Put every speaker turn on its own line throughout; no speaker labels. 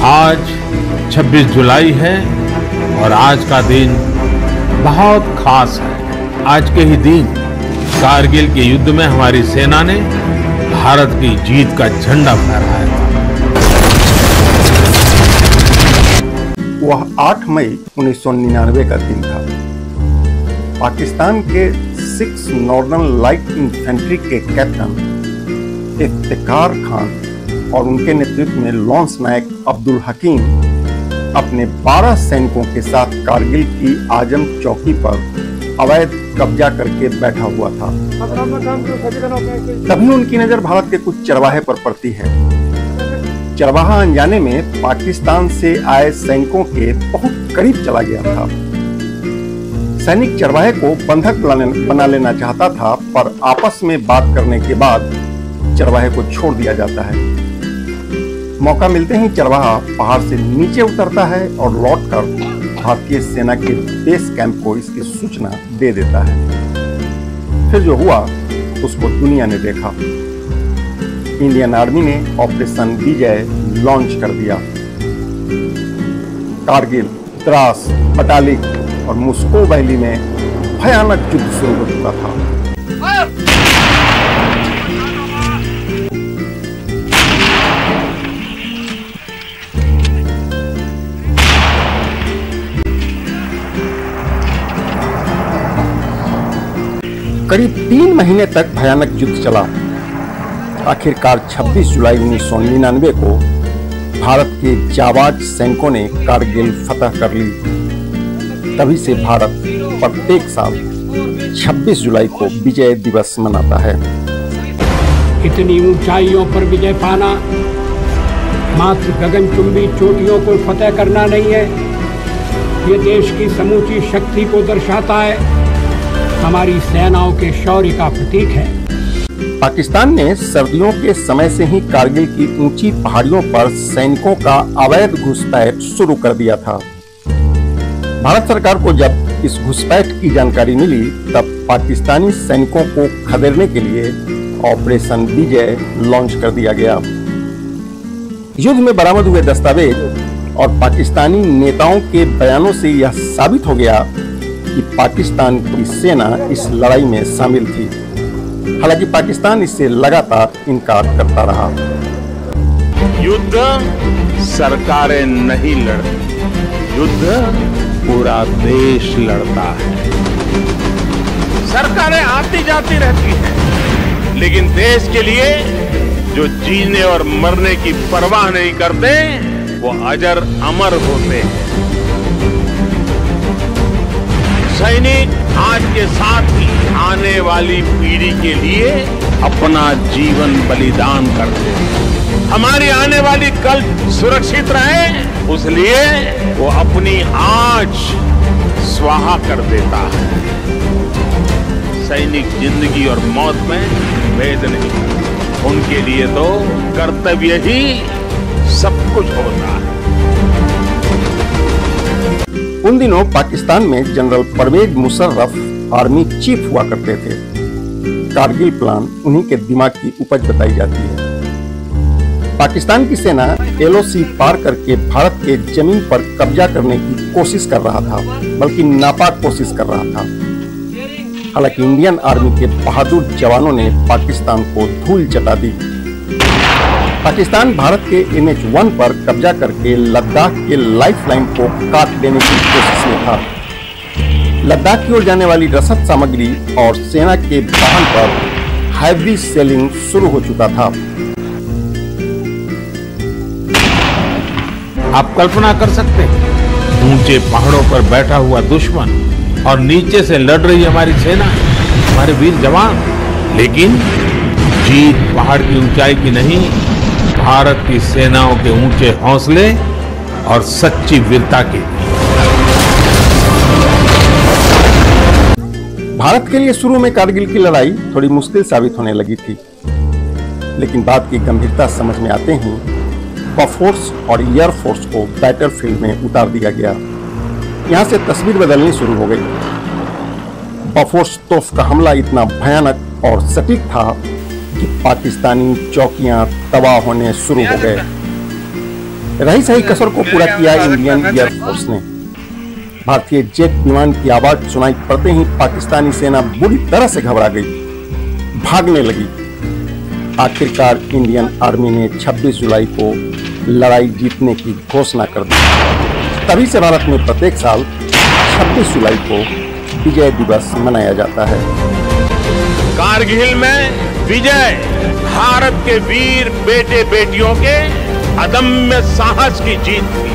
आज 26 जुलाई है और आज का दिन बहुत खास है। आज के ही दिन कारगिल के युद्ध में हमारी सेना ने भारत की जीत का झंडा फहराया था।
वह 8 मई 1999 का दिन था। पाकिस्तान के 6 नॉर्दर्न लाइट इन्फेंट्री के कैप्टन इफ्तिकार खान और उनके नेतृत्व में लॉन्स नायक अब्दुल हकीम अपने 12 सैनिकों के साथ कारगिल की आजम चौकी पर अवैध कब्जा करके बैठा हुआ था। तभी उनकी नजर भारत के कुछ चरवाहे पर पड़ती है। चरवाहा अनजाने में पाकिस्तान से आए सैनिकों के बहुत करीब चला गया था। सैनिक चरवाहे को बंधक बना लेना चाहता था, पर आपस में बात करने के बाद चरवाहे को छोड़ दिया जाता है। मौका मिलते ही चरवाहा पहाड़ से नीचे उतरता है और लौटकर भारतीय सेना के बेस कैंप को इसकी सूचना दे देता है। फिर जो हुआ उसको दुनिया ने देखा। इंडियन आर्मी ने ऑपरेशन विजय लॉन्च कर दिया। कारगिल, द्रास, बटालिक और मुस्को वैली में भयानक युद्ध शुरू हो चुका था। करीब 3 महीने तक भयानक युद्ध चला। आखिरकार 26 जुलाई 1999 को भारत के जाबाज सैनिकों ने कारगिल फतह कर ली। तभी से भारत प्रत्येक साल 26 जुलाई को विजय दिवस मनाता है।
इतनी ऊंचाइयों पर विजय पाना मात्र गगनचुंबी चोटियों को फतह करना नहीं है, ये देश की समूची शक्ति को दर्शाता है, हमारी सेनाओं के शौर्य का प्रतीक है।
पाकिस्तान ने सर्दियों के समय से ही कारगिल की ऊंची पहाड़ियों पर सैनिकों का अवैध घुसपैठ शुरू कर दिया था। भारत सरकार को जब इस घुसपैठ की जानकारी मिली, तब पाकिस्तानी सैनिकों को खदेड़ने के लिए ऑपरेशन विजय लॉन्च कर दिया गया। युद्ध में बरामद हुए दस्तावेज और पाकिस्तानी नेताओं के बयानों से यह साबित हो गया कि पाकिस्तान की सेना इस लड़ाई में शामिल थी। हालांकि पाकिस्तान इससे लगातार इनकार करता रहा।
युद्ध सरकारें नहीं लड़ती, युद्ध पूरा देश लड़ता है। सरकारें आती जाती रहती हैं, लेकिन देश के लिए जो जीने और मरने की परवाह नहीं करते, वो अजर अमर होते हैं। सैनिक आज के साथ ही आने वाली पीढ़ी के लिए अपना जीवन बलिदान करते हैं। हमारी आने वाली कल सुरक्षित रहे, उसलिए वो अपनी आज स्वाहा कर देता है। सैनिक जिंदगी और मौत में भेद नहीं करते, उनके लिए तो कर्तव्य ही सब कुछ होता है।
उन दिनों पाकिस्तान में general Pervez Musharraf army chief हुआ करते थे। कारगिल प्लान उन्हीं के दिमाग की उपज बताई जाती है। पाकिस्तान की सेना LOC पार करके भारत के जमीन पर कब्जा करने की कोशिश कर रहा था, बल्कि नापाक कोशिश कर रहा था। हालांकि इंडियन आर्मी के बहादुर जवानों ने पाकिस्तान को धूल चटा दी। पाकिस्तान भारत के NH-1 पर कब्जा करके लद्दाख के लाइफलाइन को काट देने की कोशिश में था। लद्दाख की ओर जाने वाली रसद सामग्री और सेना के वाहन पर हैवी सेलिंग शुरू हो चुका था।
आप कल्पना कर सकते हैं, ऊंचे पहाड़ों पर बैठा हुआ दुश्मन और नीचे से लड़ रही हमारी सेना, हमारे वीर जवान। लेकिन जीत पहाड़ की ऊंचाई की नहीं, भारत की सेनाओं के ऊंचे हौसले और सच्ची वीरता की।
भारत के लिए शुरू में कारगिल की लड़ाई थोड़ी मुश्किल साबित होने लगी थी, लेकिन बात की गंभीरता समझ में आते ही बफोर्स और एयरफोर्स को बैटलफील्ड में उतार दिया गया। यहाँ से तस्वीर बदलनी शुरू हो गई। बफोर्स तोफ का हमला इतना भयानक और सटीक था कि पाकिस्तानी चौकियां तबाह होने शुरू हो गए। रही सही कसर को पूरा किया इंडियन एयरफोर्स ने। भारतीय जेट विमान की आवाज सुनाई पड़ते ही पाकिस्तानी सेना बुरी तरह से घबरा गई, भागने लगी। आखिरकार इंडियन आर्मी ने 26 जुलाई को लड़ाई जीतने की घोषणा कर दी। तभी से भारत में प्रत्येक साल 26 जुलाई को विजय दिवस मनाया जाता है।
कारगिल में विजय भारत के वीर बेटे बेटियों के अदम्य साहस की जीत थी।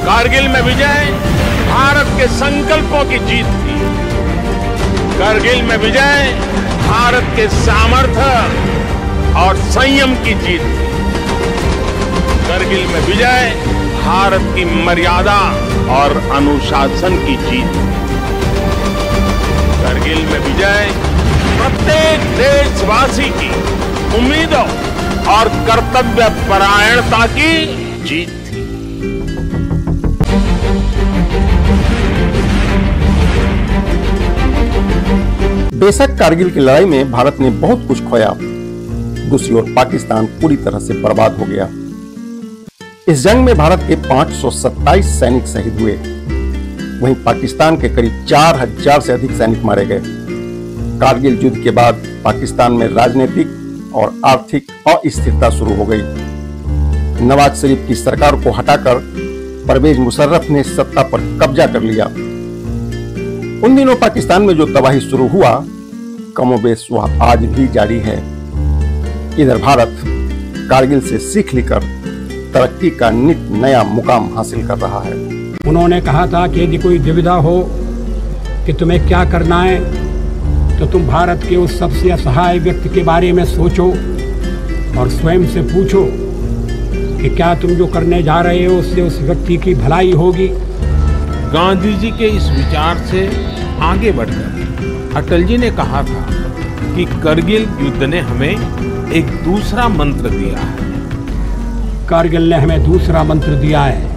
कारगिल में विजय भारत के संकल्पों की जीत थी। कारगिल में विजय भारत के सामर्थ्य और संयम की जीत थी। कारगिल में विजय भारत की मर्यादा और अनुशासन की जीत थी। कारगिल में विजय प्रत्येक देशवासी की उम्मीदों और कर्तव्य परायणता की जीत थी।
बेशक कारगिल की लड़ाई में भारत ने बहुत कुछ खोया, दूसरी ओर पाकिस्तान पूरी तरह से बर्बाद हो गया। इस जंग में भारत के 527 सैनिक शहीद हुए, वहीं पाकिस्तान के करीब 4000 से अधिक सैनिक मारे गए। कारगिल युद्ध के बाद पाकिस्तान में राजनीतिक और आर्थिक अस्थिरता शुरू हो गई। नवाज शरीफ की सरकार को हटाकर परवेज मुशर्रफ ने सत्ता पर कब्जा कर लिया। उन दिनों पाकिस्तान में जो तबाही शुरू हुआ, कमोबेश वह आज भी जारी है। इधर भारत कारगिल से सीख लेकर तरक्की का नित नया मुकाम हासिल कर रहा है।
उन्होंने कहा था कि यदि कोई दुविधा हो कि तुम्हें क्या करना है, तो तुम भारत के उस सबसे असहाय व्यक्ति के बारे में सोचो और स्वयं से पूछो कि क्या तुम जो करने जा रहे हो उससे उस व्यक्ति की भलाई होगी।
गांधी जी के इस विचार से आगे बढ़कर अटल जी ने कहा था कि करगिल युद्ध ने हमें एक दूसरा मंत्र दिया है।
कारगिल ने हमें दूसरा मंत्र दिया है।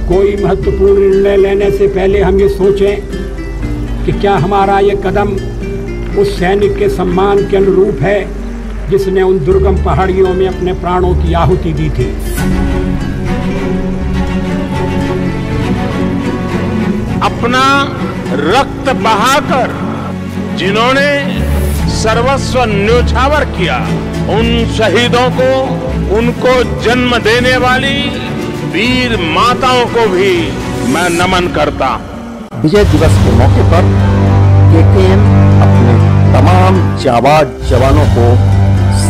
कोई महत्वपूर्ण निर्णय लेने से पहले हम ये सोचें कि क्या हमारा ये कदम उस सैनिक के सम्मान के अनुरूप है जिसने उन दुर्गम पहाड़ियों में अपने प्राणों की आहुति दी थी।
अपना रक्त बहाकर जिन्होंने सर्वस्व न्योछावर किया, उन शहीदों को, उनको जन्म देने वाली वीर माताओं को भी मैं नमन करता।
विजय दिवस के मौके पर KKM अपने तमाम जाबाज जवानों को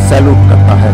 सैल्यूट करता है।